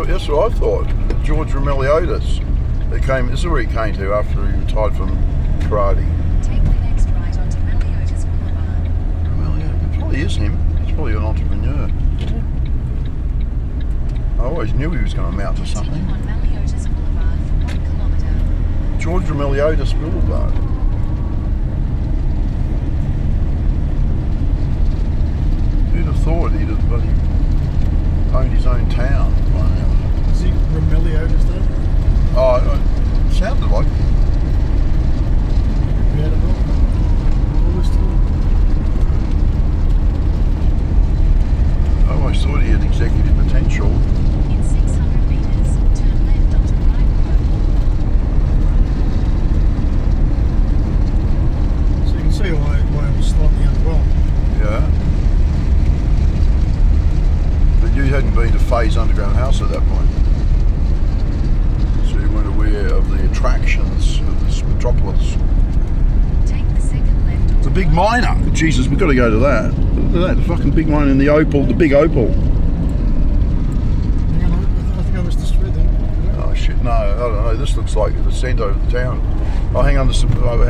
That's what I thought. George Romeliotis. This is where he came to after he retired from karate. Take the next right onto Meliodas Boulevard. Romeliotis. It probably is him. He's probably an entrepreneur. I always knew he was going to amount to something. Continue on Meliodas Boulevard for 1 kilometre. George Romeliotis Boulevard. Who'd have thought he'd have bloody owned his own town by now? Is he Romeliotis though? Oh, it sounded like it. Yeah, always thought. I always thought he had executive potential. In 600 metres, turn left onto Right Road. So you can see why it was slightly underwhelmed. Yeah. But you hadn't been to Faye's Underground House at that point. So you weren't aware of the attractions of this metropolis. Take the second left onto The big miner! Jesus, we've got to go to that. Look at that, the fucking big miner in the opal, the big opal. Hang on, I think I was destroyed then. Oh shit, no, I don't know, this looks like the centre of the town. Oh, hang on,